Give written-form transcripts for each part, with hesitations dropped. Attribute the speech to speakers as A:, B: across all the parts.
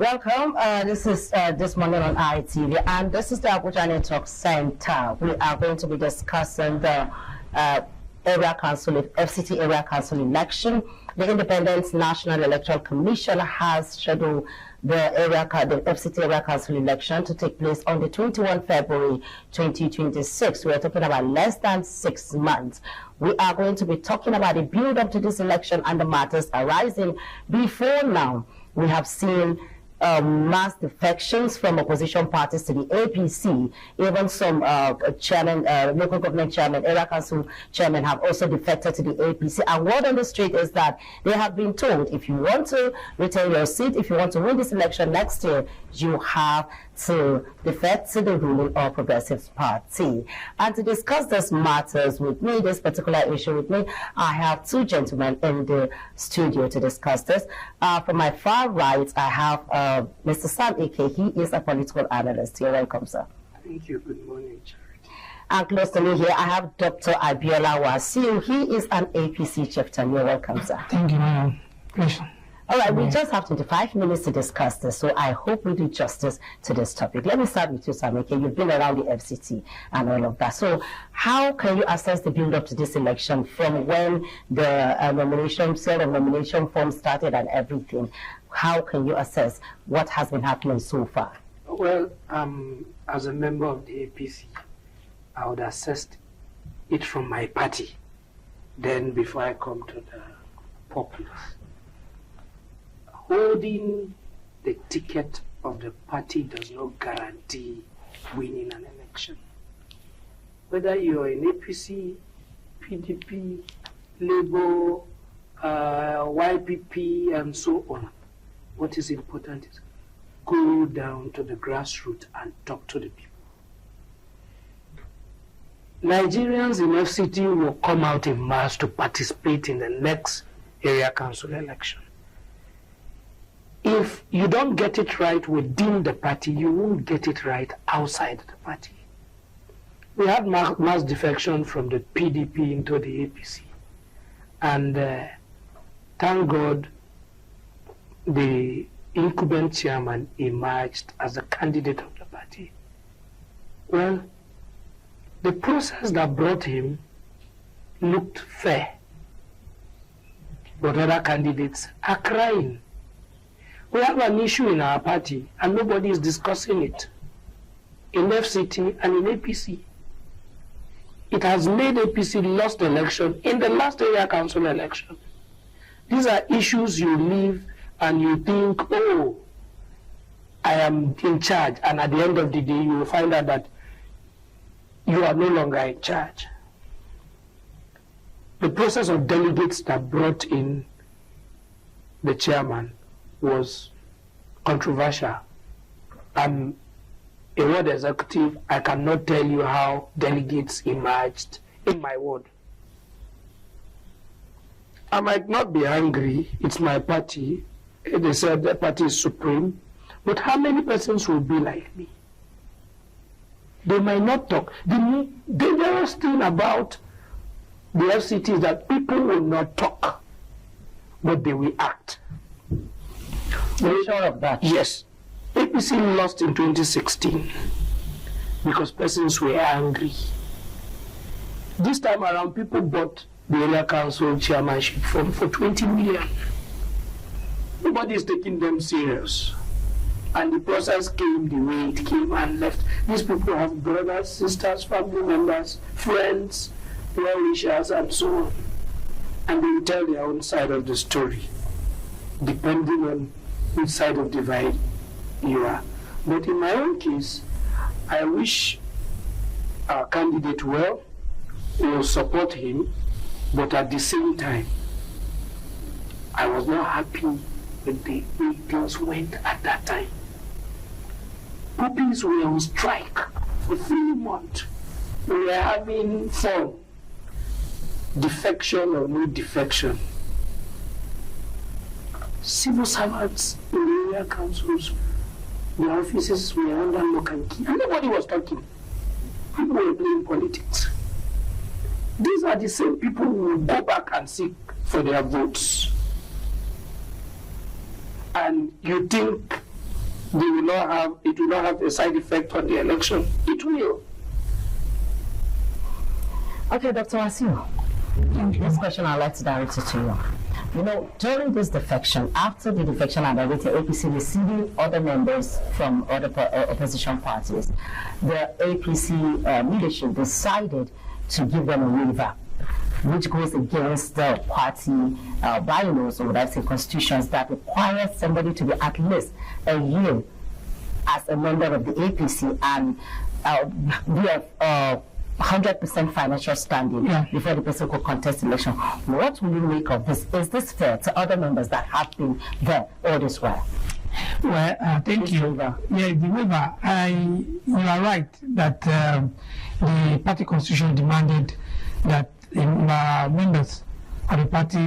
A: Welcome. This is this morning on ITV, and this is the Abuja Network Center. We are going to be discussing the area council, FCT area council election. The Independent National Electoral Commission has scheduled the FCT area council election to take place on the 21 February 2026. We are talking about less than 6 months. We are going to be talking about the build up to this election and the matters arising. Before now, we have seen mass defections from opposition parties to the APC. Even some chairman, local government chairman, area council chairman have also defected to the APC. And word on the street is that they have been told, if you want to retain your seat, if you want to win this election next year, you have to defect to the ruling or Progressive Party. And to discuss these matters with me, this particular issue with me, I have two gentlemen in the studio to discuss this. From my far right, I have Mr. Sam Ike. He is a political analyst. You're welcome, sir.
B: Thank you. Good morning, Charity.
A: And close to me here, I have Dr. Abiola Wasiu. He is an APC chieftain. You're welcome, sir.
C: Thank you, madam. Pleasure.
A: All right, we just have 25 minutes to discuss this, so I hope we do justice to this topic. Let me start with you, Sam Ike. You've been around the FCT and all of that. So how can you assess the build-up to this election from when the nomination form started and everything? How can you assess what has been happening so far?
B: Well, as a member of the APC, I would assess it from my party, then before I come to the populace. Holding the ticket of the party does not guarantee winning an election. Whether you're in APC, PDP, Labour, YPP, and so on, what is important is go down to the grassroots and talk to the people. Nigerians in FCT will come out in mass to participate in the next area council election. If you don't get it right within the party, you won't get it right outside the party. We had mass defection from the PDP into the APC. And thank God the incumbent chairman emerged as a candidate of the party. Well, the process that brought him looked fair. But other candidates are crying. We have an issue in our party and nobody is discussing it in FCT and in APC. It has made APC lost the election in the last area council election. These are issues you leave and you think, oh, I am in charge. And at the end of the day, you will find out that you are no longer in charge. The process of delegates that brought in the chairman was controversial. I'm a ward executive. I cannot tell you how delegates emerged in my ward. I might not be angry. It's my party. They said the party is supreme. But how many persons will be like me? They might not talk. The dangerous thing about the FCT is that people will not talk, but they will act.
A: You're sure of that?
B: Yes. APC lost in 2016 because persons were angry. This time around, people bought the area council chairmanship for 20 million. Nobody is taking them serious. And the process came the way it came and left. These people have brothers, sisters, family members, friends, well-wishers, and so on. And they will tell their own side of the story, depending on which side of the divide you are. But in my own case, I wish our candidate well. We will support him, but at the same time, I was not happy with the way things went at that time. Puppies were on strike for 3 months. We were having fun. Defection or no defection. Civil servants in the area councils, the offices were under lock and key, and nobody was talking. People were playing politics. These are the same people who will go back and seek for their votes. And you think it will not have a side effect on the election. It will.
A: Okay, Dr. Asiu, this question I'd like to direct it to you. You know, during this defection, after the defection and the APC receiving other members from other opposition parties, the APC leadership decided to give them a waiver, which goes against the party bylaws, or would I say constitutions, that require somebody to be at least a year as a member of the APC and be of 100% financial standing before the person could contest election. What will you make of this? Is this fair to other members that have been there all this while?
C: Well, thank you. Yeah, the waiver, you are right that the party constitution demanded that members of the party,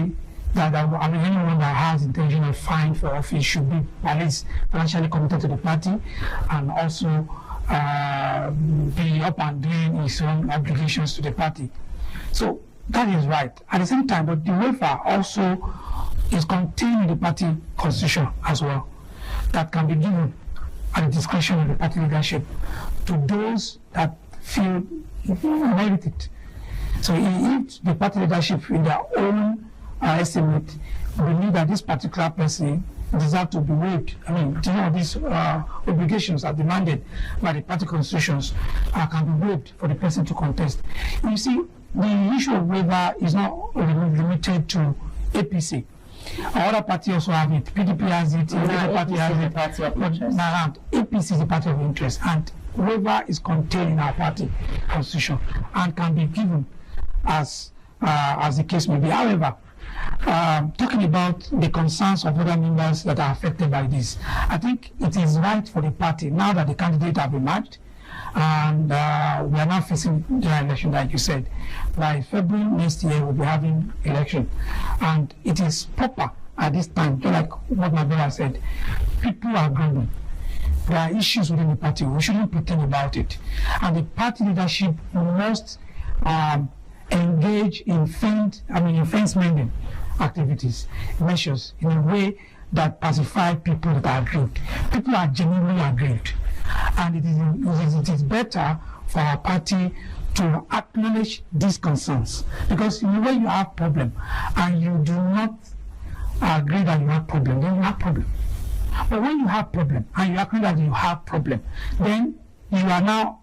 C: anyone that has intention of filing for office should be at least financially committed to the party and also be up and doing his own obligations to the party. So that is right. At the same time, but the waiver also is contained in the party constitution as well, that can be given at the discretion of the party leadership to those that feel merited. So if the party leadership in their own estimate believe that this particular person deserve to be waived, I mean, these obligations are demanded by the party constitutions can be waived for the person to contest. You see, the issue of waiver is not limited to APC. Other parties also have it. PDP has it. Other party has it. APC is a party of interest, and waiver is contained in our party constitution and can be given as the case may be. However, talking about the concerns of other members that are affected by this, I think it is right for the party, now that the candidate have emerged and we are now facing the election, like you said, by February next year we'll be having election, and it is proper at this time, just like what my brother said, people are growing. There are issues within the party. We shouldn't pretend about it, and the party leadership must engage in fence mending activities, measures in a way that pacify people that are aggrieved. People are genuinely aggrieved, and it is better for our party to acknowledge these concerns, because when you have problem and you do not agree that you have problem, then you have problem. But when you have problem and you agree that you have problem, then you are now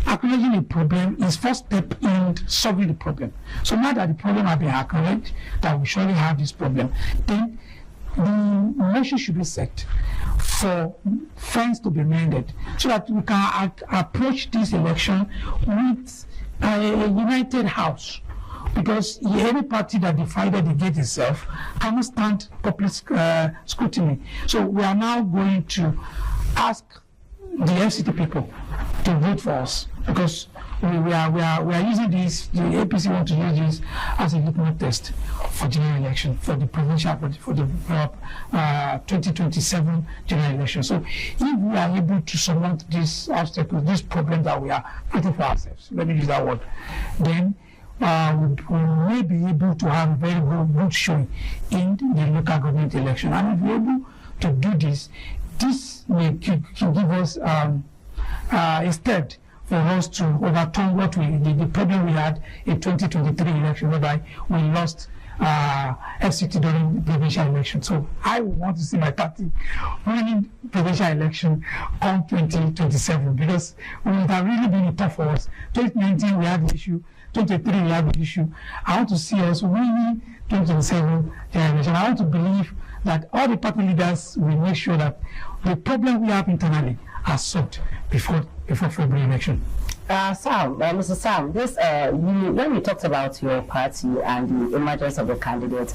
C: acknowledging the problem is first step in solving the problem. So now that the problem has been acknowledged, that we surely have this problem, then the motion should be set for fence to be mended so that we can approach this election with a united house. Because any party that divided against itself cannot stand public scrutiny. So we are now going to ask the FCT people to vote for us, because we are using this, the APC want to use this as a litmus test for general election, for the provincial, for the 2027 general election. So if we are able to surmount this obstacle, this problem that we are fighting for ourselves, let me use that word, then we may be able to have a very good showing in the local government election. And if we're able to do this, this may give us a step for us to overturn what the problem we had in 2023 election, whereby we lost FCT during the provincial election. So I want to see my party winning provincial election on 2027, because it would have really been tough for us. 2019 we had the issue, 2023 we had the issue. I want to see us winning 2027 election. I want to believe that all the party leaders will make sure that the problem we have internally are solved before February election.
A: Mr. Sam, this when we talked about your party and the emergence of the candidates,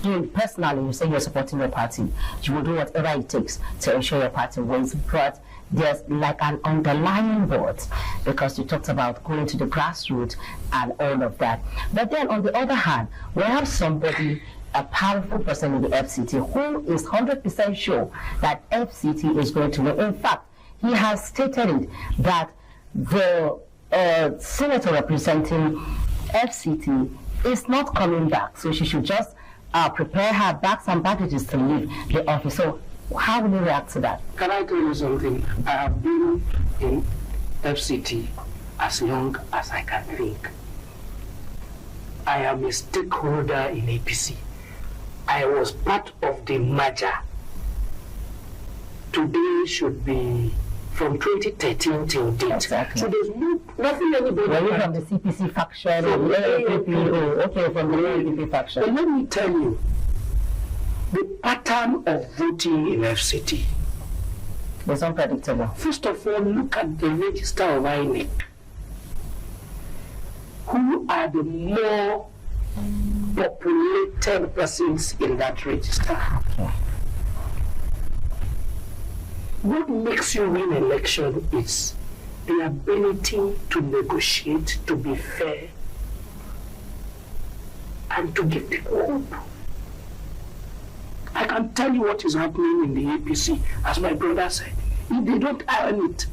A: you personally, you say you're supporting your party. You will do whatever it takes to ensure your party wins, but there's like an underlying vote, because you talked about going to the grassroots and all of that. But then on the other hand, we have somebody, a powerful person in the FCT, who is 100% sure that FCT is going to win. In fact, he has stated it that the senator representing FCT is not coming back, so she should just prepare her bags and packages to leave the office. So How will you react to that?
B: Can I tell you something? I have been in FCT as long as I can think. I am a stakeholder in APC. I was part of the merger. Today should be from 2013 till date.
A: Exactly.
B: So there's nothing anybody.
A: Were you from the CPC faction or the APP? Okay, from the APP faction.
B: But let me tell you, the pattern of voting in FCT
A: It's unpredictable.
B: First of all, look at the register of INEC. Who are the more populated persons in that register? What makes you win election is the ability to negotiate, to be fair, and to give people hope. I can tell you what is happening in the APC, as my brother said. If they don't iron it,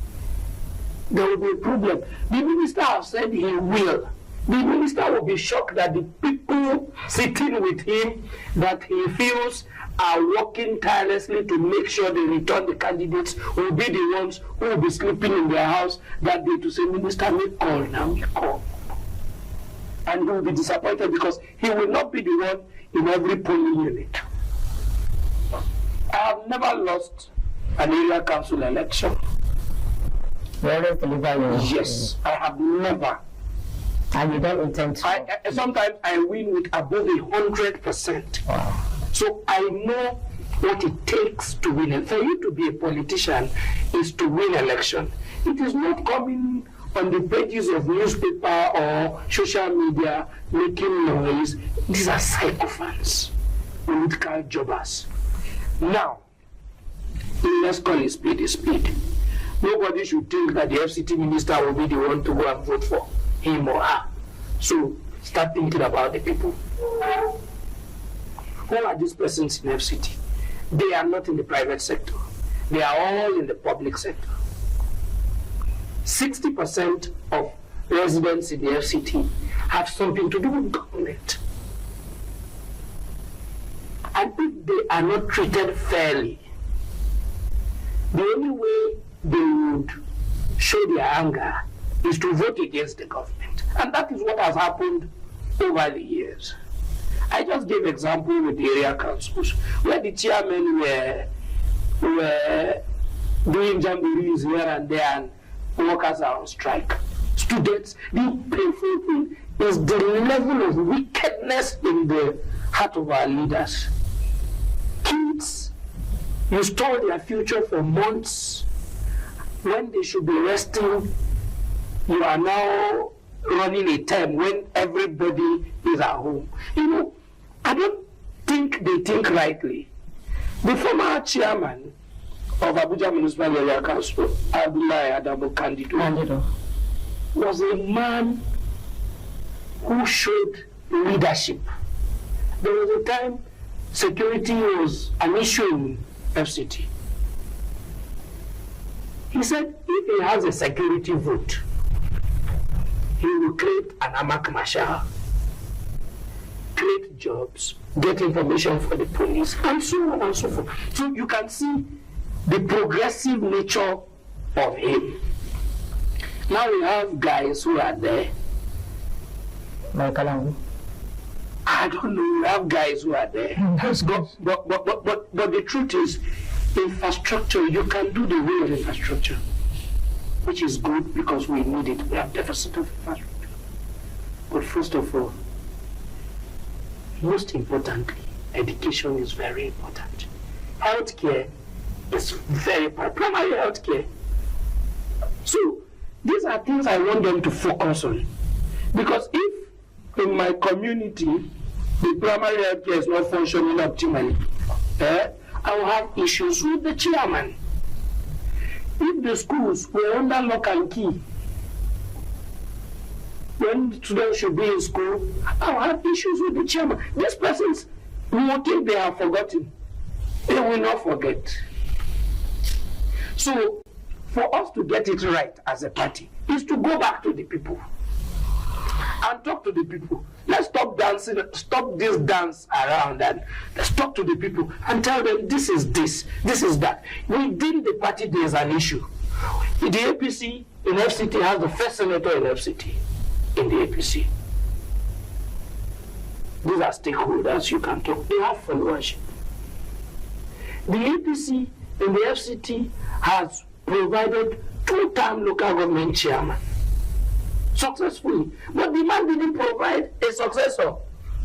B: there will be a problem. The minister has said he will. The minister will be shocked that the people sitting with him that he feels are working tirelessly to make sure they return the candidates will be the ones who will be sleeping in their house that day to say, Minister, make call now, make call. And he will be disappointed because he will not be the one in every polling unit. I have never lost an area council election. Yes, I have never.
A: And you don't intend to?
B: Sometimes I win with above 100%.
A: Wow.
B: So I know what it takes to win. And for you to be a politician is to win election. It is not coming on the pages of newspaper or social media making noise. These are sycophants, political jobbers. Now, let's call it speed is speed. Nobody should think that the FCT minister will be the one to go and vote for him or her. So start thinking about the people. Who are these persons in FCT? They are not in the private sector. They are all in the public sector. 60% of residents in the FCT have something to do with government. And if they are not treated fairly, the only way they would show their anger is to vote against the government. And that is what has happened over the years. I just gave example with the area councils, where the chairmen were doing jamborees here and there and workers are on strike. Students, the painful thing is the level of wickedness in the heart of our leaders. Kids, you stole their future for months. When they should be resting, you are now running a term when everybody is at home. You know, I don't think they think rightly. The former chairman of Abuja Municipal Area Council, Abdullahi Adamu Candido, was a man who showed leadership. There was a time security was an issue in FCT. He said if he has a security vote, he will create an Amak Marshal, create jobs, get information for the police, and so on and so forth. So you can see the progressive nature of him. Now we have guys who are there.
A: I
B: don't know, we have guys who are there. But the truth is, infrastructure, you can do the real infrastructure, which is good because we need it. We have deficit of infrastructure. But first of all, most importantly, education is very important. Healthcare is very important. Primary healthcare. So these are things I want them to focus on. Because if in my community the primary healthcare is not functioning optimally, I will have issues with the chairman. If the schools were under lock and key, when students should be in school, I will have issues with the chairman. These persons will think they have forgotten. They will not forget. So, for us to get it right as a party is to go back to the people. and talk to the people. Let's stop dancing, stop this dance around, and let's talk to the people and tell them this is this is that. Within the party, there is an issue. The APC in FCT has the first senator in FCT in the APC. These are stakeholders, you can talk. They have followership. The APC in the FCT has provided 2-term local government chairman successfully, but the man didn't provide a successor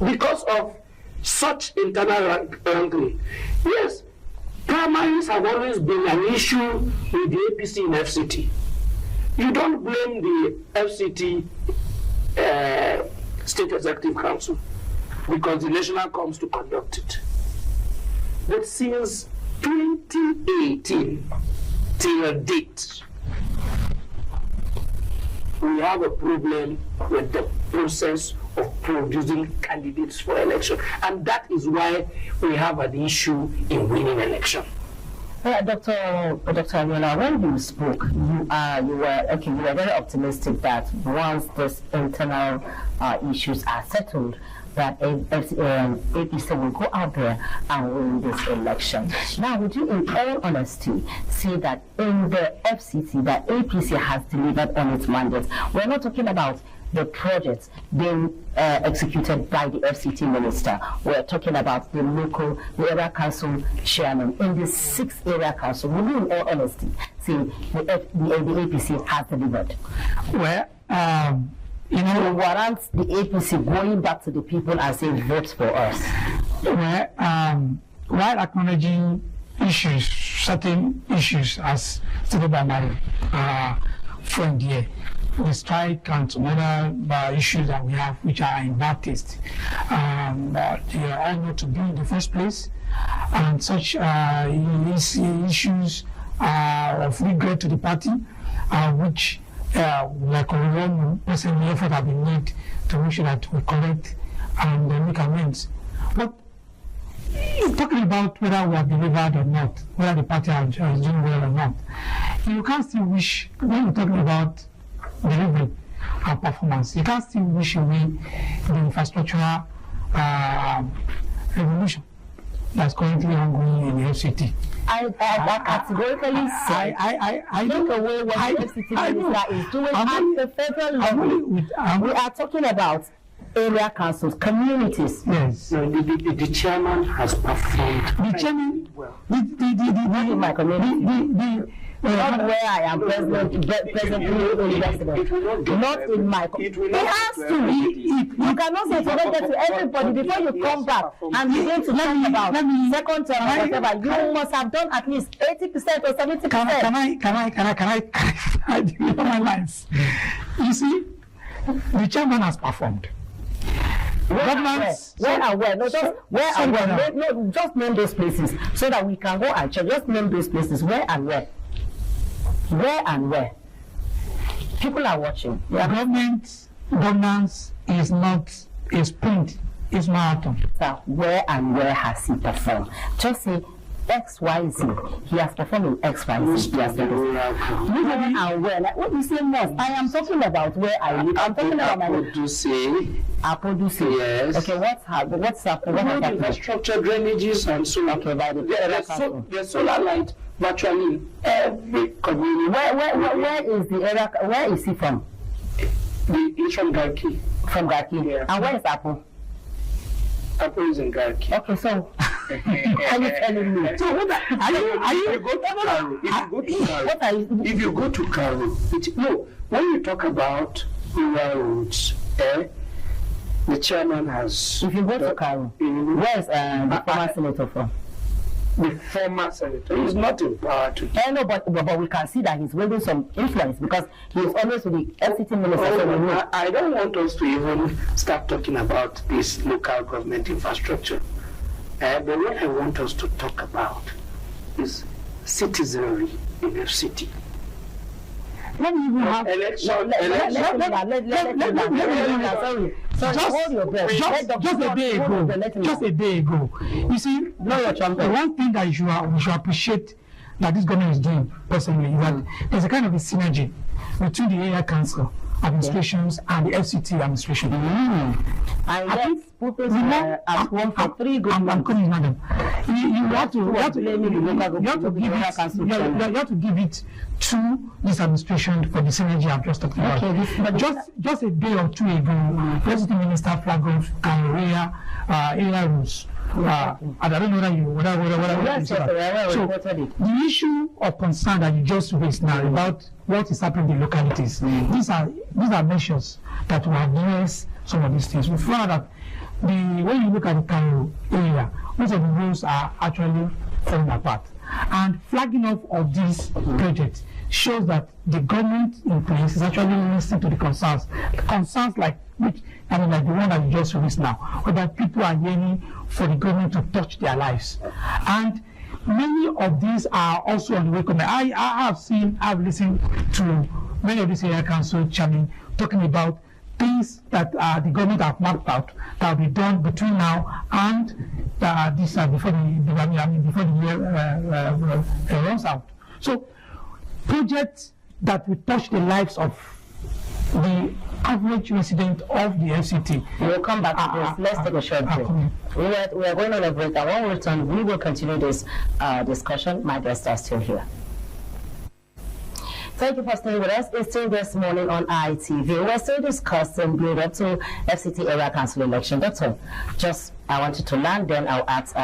B: because of such internal wrangling. Yes, primaries have always been an issue with the APC in FCT. You don't blame the FCT State Executive Council because the national comes to conduct it. But since 2018 till date, we have a problem with the process of producing candidates for election. And that is why we have an issue in winning election.
A: Dr. Abiola, when you spoke, you were very optimistic that once these internal issues are settled, that APC will go out there and win this election. Now, would you, in all honesty, say that in the FCT, that APC has delivered on its mandate? We're not talking about the projects being executed by the FCT minister. We're talking about the area council chairman in the 6th area council. Would you, in all honesty, say the APC has delivered?
C: Well,
A: warrants the APC going back to the people and saying, vote for us?
C: Well, while acknowledging issues, certain issues, as stated by my friend here, the strike and some other issues that we have which are in bad taste, they are all not to be in the first place, and such issues of regret to the party, which like one person, the effort have been made to make sure that we correct and make amends. But talking about whether we have delivered or not, whether the party is doing well or not, you can't still wish, when you're talking about delivery and performance, you can't still wish away the infrastructural revolution that's currently ongoing in the FCT.
A: I categorically say take away what the FCT minister is doing at the federal level. We are talking about area councils, communities.
C: Yes.
B: No, the chairman has performed.
C: The chairman,
B: well.
A: Not in my community. Not where I am presently resident. Not in my community. It has to. You cannot say to get to everybody before you come back and begin to talk about second term or whatever. You must have done at least 80% or 70%.
C: Can I deliver my lines? You see, the chairman has performed.
A: Where and where? No, just where and where. No, just name those places so that we can go and check. Just name those places. Where and where? Where and where? People are watching.
C: The governance is not a sprint, it's marathon.
A: So where and where has he performed? Just say XYZ. He has performed in XYZ. He has done this. Where and where? Like what you say most. I am talking about where I live. I'm talking about my
B: Apoduce.
A: Yes. Okay, what's happened? What
B: infrastructure, drainages, and so on.
A: Okay, by
B: the solar light virtually in every community.
A: Where is the area? Where is he from?
B: He's from Garki.
A: From Garki. Yeah. And where is Apple?
B: Apple is in Garki.
A: Okay, so are you telling me? So what
B: if you go to Karo, when you talk about rural roads, the chairman has.
A: If you go to Karo, where is the former senator from?
B: The former senator is not in power today.
A: I know, but we can see that he's wielding some influence because he is always with the FCT minister.
B: I don't want us to even start talking about this local government infrastructure. But what I want us to talk about is citizenry in FCT.
A: Let me even have
B: election.
A: Hold your breath.
C: Just a day ago. You see, the one thing that you should appreciate that this government is doing personally is that there's a kind of a synergy between the area council administrations and the FCT administration.
A: And yet, pupils are at home for 3 good months.
C: I'm coming, madam. You have to give it to this administration for the synergy I've just talked about.
A: Okay,
C: just a day or two ago, President Minister flagged off area rules. And I don't know whether you so the issue of concern that you just raised now about what is happening in the localities, these are measures that will address some of these things. We found that when you look at the Cairo area, most of the rules are actually falling apart. And flagging off of these projects shows that the government in place is actually listening to the concerns like which like the one that you just released now, whether people are yearning for the government to touch their lives. And many of these are also on the way. I've listened to many of these area council chairmen talking about things that the government have mapped out that will be done between now and before the year runs out. So projects that will touch the lives of the average resident of the FCT.
A: We'll come back to this. Let's take a short break. We are going on a break, and when we return, we will continue this discussion. My guests are still here. Thank you for staying with us. It's still this morning on ITV. We're still discussing build up to FCT area council election. Doctor, I wanted to learn, then I'll ask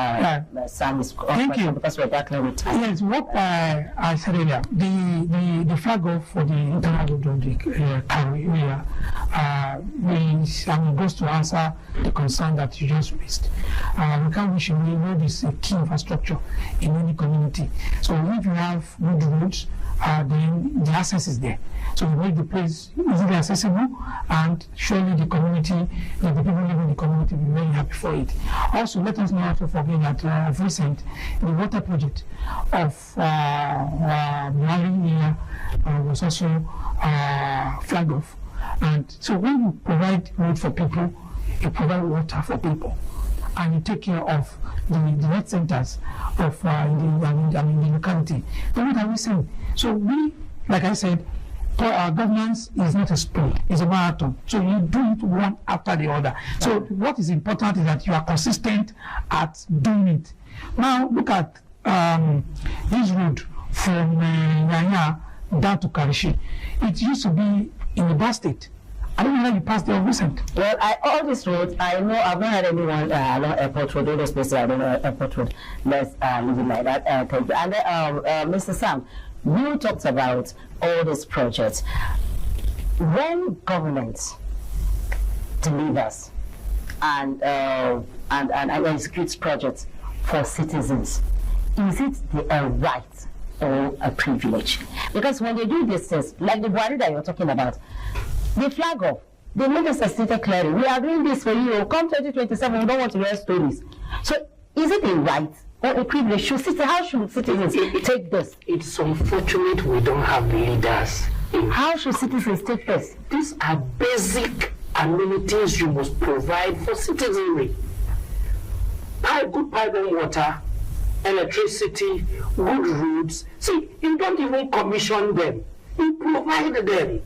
A: Sam's question because we're battling with time.
C: Yes, what I said earlier, the flag off for the internal road of the Cairo area goes to answer the concern that you just raised. We can't wish away road is a key infrastructure in any community. So if you have good roads, then the access is there. So you make the place easily accessible, and surely the community, the people living in the community will be very happy for it. Also, let us not forget that of recent, the water project of Mali here was also flagged off. And so when you provide road for people, you provide water for people, and you take care of the health centers of the locality. Then what are we saying? So we, like I said, our governance is not a sprint, it's a marathon. So you do it one after the other. So what is important is that you are consistent at doing it. Now look at this road from Yanya down to Karishi. It used to be in the Bar State. I don't know whether you passed there recent.
A: Well, all these roads, I know I've not had anyone along Airport Road, all those places I don't know Airport Road. Let's leave it like that. Thank you. And Mr. Sam, you talked about all these projects. When government delivers and executes projects for citizens, is it a right or a privilege? Because when they do these things, like the Buhari that you're talking about, they flag off. The minister stated clearly, we are doing this for you. Come 2027, we don't want to hear stories. So is it a right or a privilege? How should citizens take this?
B: It's unfortunate we don't have leaders.
A: How should citizens take this?
B: These are basic amenities you must provide for citizenry. Good piping water, electricity, good roads. See, you don't even commission them. You provide them.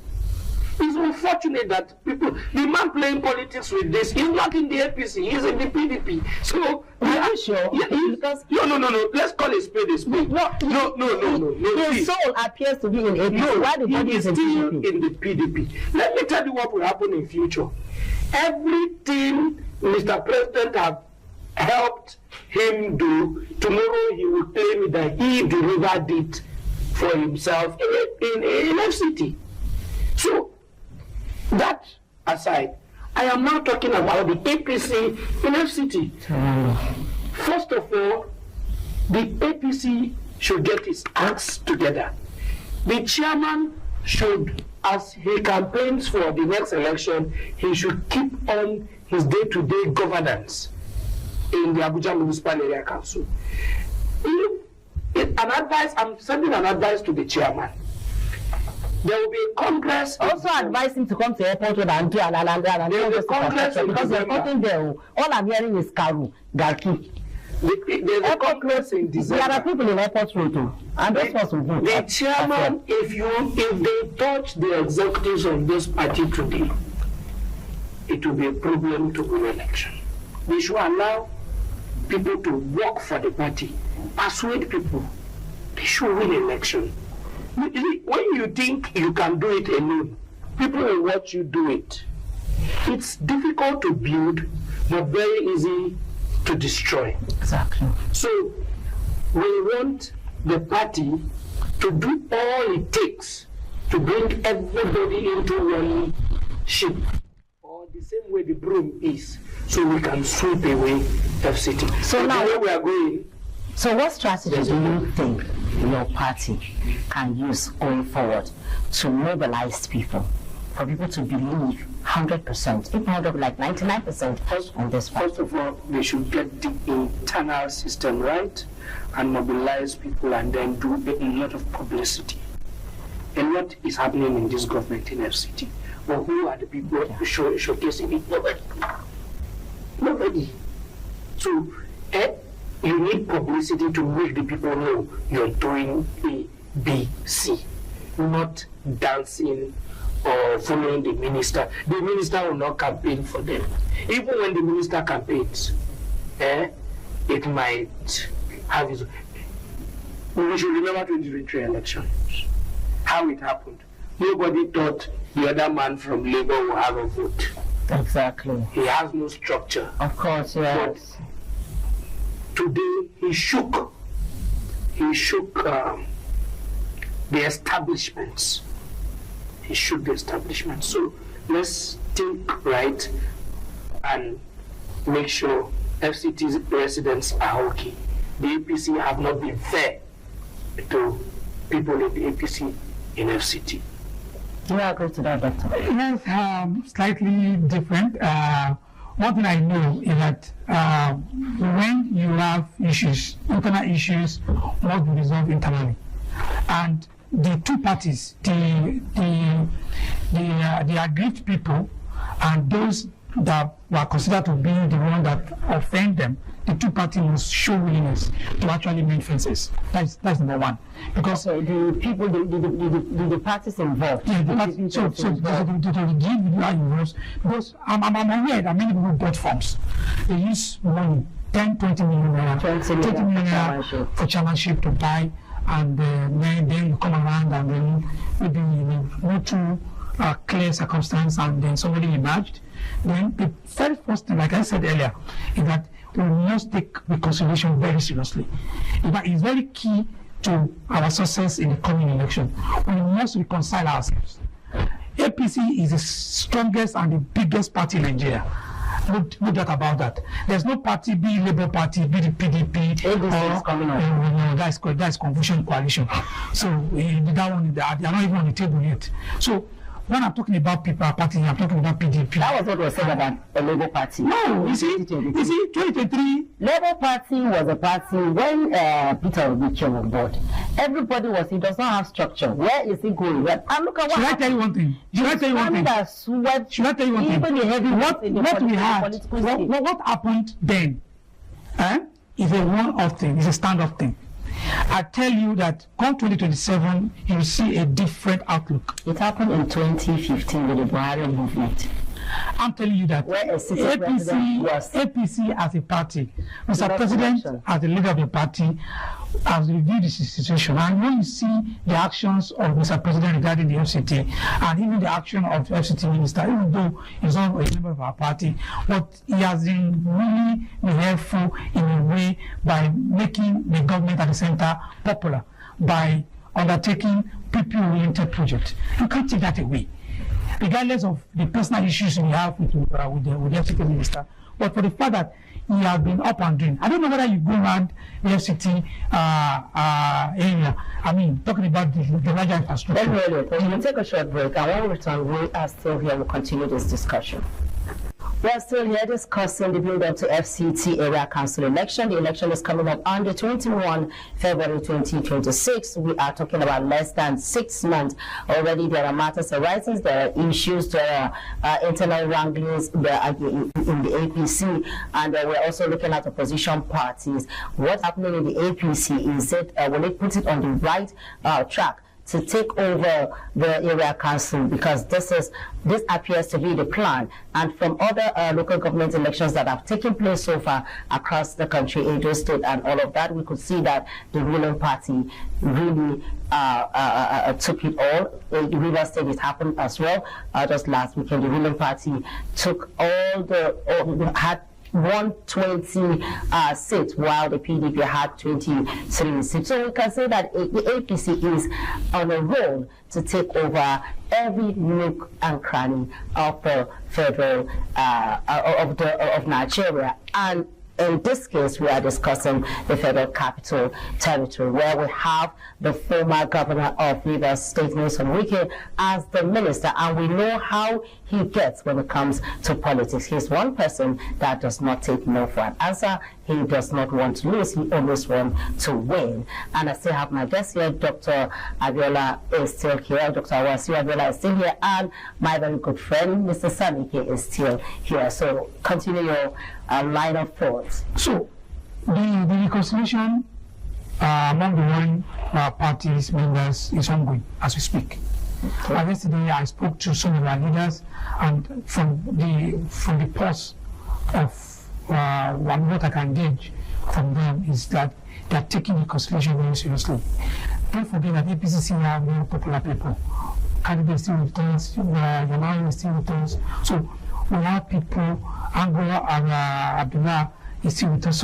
B: It's unfortunate that the man playing politics with this, he's not in the APC, he's in the PDP. So,
A: are you sure?
B: No. Let's call it spade a spade. No.
A: His soul appears to be in APC.
B: No,
A: why the body is
B: still in the PDP. Let me tell you what will happen in future. Everything Mr. President has helped him do, tomorrow he will claim that he delivered it for himself in FCT. So, that aside, I am now talking about the APC in FCT. First of all, the APC should get its acts together. The chairman should, as he campaigns for the next election, he should keep on his day-to-day governance in the Abuja Municipal Area Council. I'm sending an advice to the chairman. There will be a congress.
A: Also advise him to come to airport road and do
B: Congress
A: because there's nothing there. All I'm hearing is Karu, Garki.
B: There's a congress in December.
A: There are people in airport road too, and this was good.
B: The chairman, if they touch the executives of this party today, it will be a problem to win election. They should allow people to work for the party, persuade people. They should win election. When you think you can do it alone, people will watch you do it. It's difficult to build, but very easy to destroy.
A: Exactly.
B: So we want the party to do all it takes to bring everybody into one ship, or the same way the broom is, so we can sweep away FCT.
A: So now
B: where we are going.
A: So what strategy do you think your party can use going forward to mobilize people, for people to believe 100%, if not like 99% on this fight?
B: First of all, they should get the internal system right and mobilize people, and then do a lot of publicity. And what is happening in this government in FCT? Well, who are the people showcasing it? Nobody. So, you need publicity to make the people know you're doing A, B, C, not dancing or following the minister. The minister will not campaign for them. Even when the minister campaigns, it might have its... We should remember 2023 elections, how it happened. Nobody thought the other man from Labour would have a vote.
A: Exactly.
B: He has no structure.
A: Of course, yes.
B: But today he shook the establishments. He shook the establishment. So let's think right and make sure FCT's residents are okay. The APC have not been fair to people in the APC in FCT.
A: Do you agree to that, Doctor?
C: Yes, slightly different. One thing I know is that when you have issues, internal issues must be resolved internally. And the two parties, the aggrieved people and those that were considered to be the one that offend them, the two parties must show willingness to actually mend fences. That's number one. Because
A: the people, the parties involved.
C: Yeah, the parties. So the individual involved. Because I'm aware that many people bought forms. They use money, 10, 20 million naira, 20 million naira for chairmanship to buy, and then you come around and then maybe no too clear circumstance, and then somebody emerged. Then the very first thing, like I said earlier, is that we must take reconciliation very seriously. It's very key to our success in the coming election. We must reconcile ourselves. APC is the strongest and the biggest party in Nigeria. No doubt about that. There's no party, be Labour Party, be the PDP, or that's confusion coalition. So that one, they are not even on the table yet. So when I'm talking about people party, I'm talking about PDP.
A: That was what was said about the Labour Party.
C: No, you see, 2023.
A: Labour Party was a party when Peter Obi came on board. Everybody he does not have structure. Where is he going? And look at what.
C: Should I tell you one thing? Should I tell you one thing? Even the heavy what happened then is a one-off thing, is a stand-off thing. I tell you that come 2027, you will see a different outlook.
A: It happened in 2015 with the Buhari movement.
C: I'm telling you that APC as a party, Mr. President as the leader of the party, has reviewed the situation. And when you see the actions of Mr. President regarding the FCT, and even the action of the FCT minister, even though he's not a member of our party, but he has been really helpful in a way by making the government at the center popular, by undertaking people-oriented projects. You can't take that away, regardless of the personal issues we have with the FCT minister. But for the fact that he has been up and doing, I don't know whether you go around the FCT area. I mean, talking about the larger infrastructure.
A: We'll take a short break, and when we return, we are still here. We'll continue this discussion. We are still here discussing the build-up to FCT area council election. The election is coming up on the 21 February 2026. We are talking about less than 6 months. Already there are matters arising, there are issues, there are internal wranglings in the APC, and we're also looking at opposition parties. What's happening in the APC is will it put it on the right track to take over the area council, because this appears to be the plan. And from other local government elections that have taken place so far across the country, Edo State and all of that, we could see that the ruling party really took it all. In River State, it happened as well. Just last weekend, the ruling party took had 120 seats, while the PDP had 23 seats. So we can say that the APC is on a roll to take over every nook and cranny of the federal of Nigeria. And in this case, we are discussing the Federal Capital Territory, where we have the former governor of Rivers State, Nelson Wike, as the minister, and we know how he gets when it comes to politics. He's one person that does not take no for an answer. He does not want to lose. He always wants to win. And I still have my guest here. Dr. Abiola is still here. Dr. Awasi Abiola is still here. And my very good friend, Mr. Sanike, is still here. So continue your line of thoughts.
C: So, the reconciliation among the ruling parties members is ongoing as we speak. Okay. Yesterday, I spoke to some of our leaders, and from the pulse of what I can gauge from them is that they are taking reconciliation very seriously. Don't forget that APCC have very popular people. Candidates still returns, Yamari still returns. So we have people, Angola and Abdullah is still returns,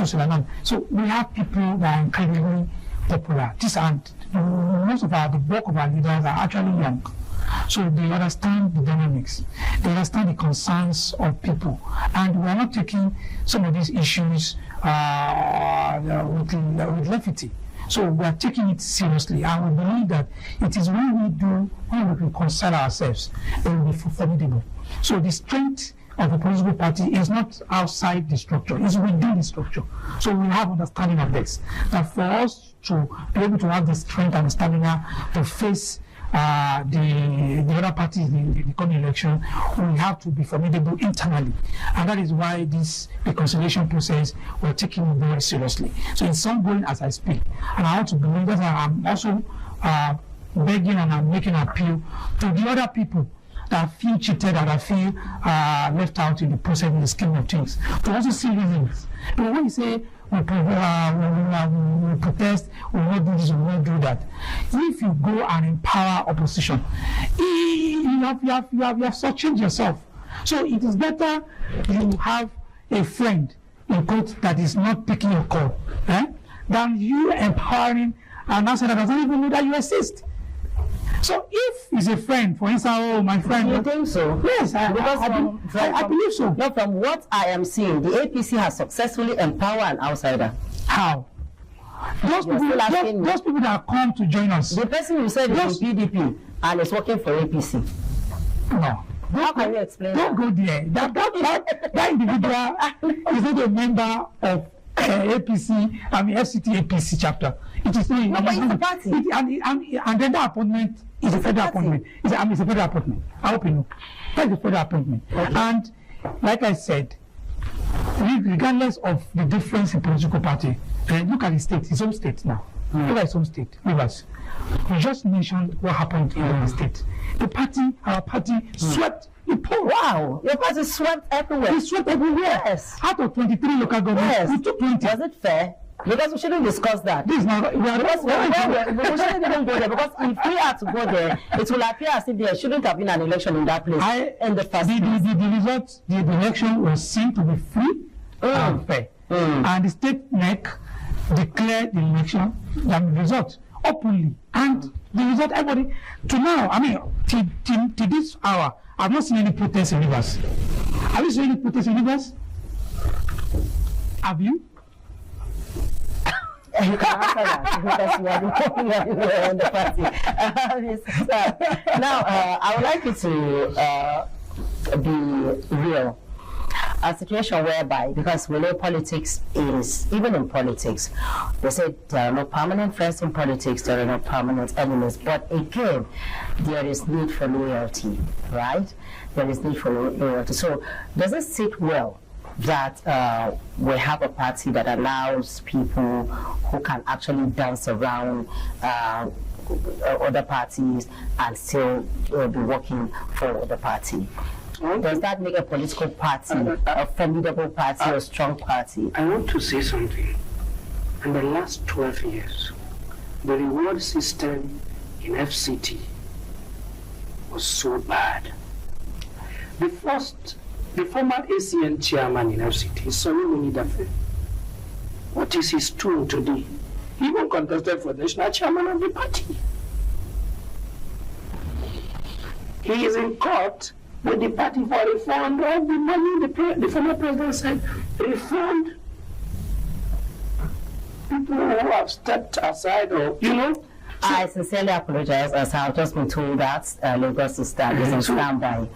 C: so we have people that are incredibly popular. Most of the bulk of our leaders are actually young. So they understand the dynamics, they understand the concerns of people, and we are not taking some of these issues with levity. So we are taking it seriously, and we believe that it is when we reconcile ourselves, that we will be formidable. So the strength of a political party is not outside the structure, it's within the structure. So we have understanding of this, that for us to be able to have the strength and the stamina to face the other parties in the coming election, we have to be formidable internally, and that is why this reconciliation process we're taking it very seriously. So it's ongoing as I speak, and I want to believe that I'm also begging and I'm making an appeal to the other people that feel cheated and that feel left out in the process, in the scheme of things, to also see reasons. But when you say we protest, we will not do this, we will not do that. If you go and empower opposition, you have shortchanged yourself. So it is better you have a friend, in quote, that is not picking your call, than you empowering an answer that doesn't even know that you exist. So if he's a friend, for instance, oh, my friend.
A: You think so?
C: Yes, I believe so.
A: No, from what I am seeing, the APC has successfully empowered an outsider.
C: How? Those people that come to join us.
A: The person you said is from PDP and is working for APC.
C: No.
A: How can you explain
C: that? Don't go there. That individual is not a member of APC, FCT APC chapter. It is not.
A: But it's the party.
C: And then the appointment is a federal appointment. It's a federal appointment. I hope you know. That's a federal appointment. Okay. And like I said, regardless of the difference in political party, look at the state, his own state now. Look at his own state, Rivers. We just mentioned what happened in the state. Our party swept.
A: Wow, your party swept everywhere.
C: We swept everywhere.
A: Yes.
C: Out of 23 local governments, we took 20.
A: Was it fair? Because we shouldn't discuss that.
C: This is not. We
A: shouldn't even go there, because if we are to go there, it will appear as if there shouldn't have been an election in that place.
C: The result, the election was seen to be free and fair. And the state NEC declared the election, the result openly, and the result everybody to now. I mean, till this hour, I've not seen any protests in Rivers. Have you seen any protests in Rivers? Have you?
A: You can answer that because you are on the party. Now, I would like you to be real. a situation whereby, because we know politics is, even in politics, they say there are no permanent friends in politics, there are no permanent enemies. But again, there is need for loyalty, right? There is need for loyalty. So does it sit well that we have a party that allows people who can actually dance around other parties and still be working for the party? Does that make a political party a formidable party, a strong party?
B: I want to say something. In the last 12 years, the reward system in FCT was so bad. The former ACN chairman in FCT is Sonny Munidafe. What is his tune today? He even contested for national chairman of the party. He is in court with the party for refund of the money. The former president said, refund people who have stepped aside, or, you know.
A: I sincerely apologize, as I've just been told that Lagos is on standby.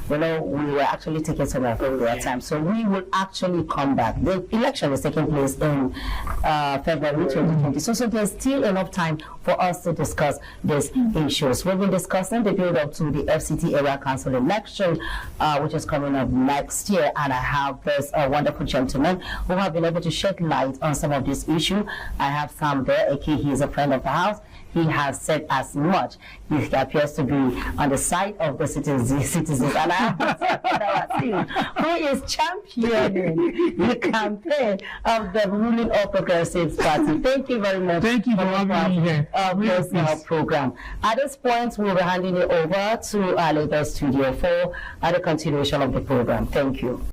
A: You know, we were actually taking some of our time, so we will actually come back. The election is taking place in February 2020, so there's still enough time for us to discuss these issues. We've been discussing the build up to the FCT Area Council election, which is coming up next year, and I have this wonderful gentleman who have been able to shed light on some of these issues. I have Sam there, aka he is a friend of the house. He has said as much. He appears to be on the side of the citizens, and I have seen who is championing the campaign of the ruling All Progressives Party. Thank you very much.
C: Thank you for having me here.
A: This program. At this point, we'll be handing it over to our Lagos studio for the continuation of the program. Thank you.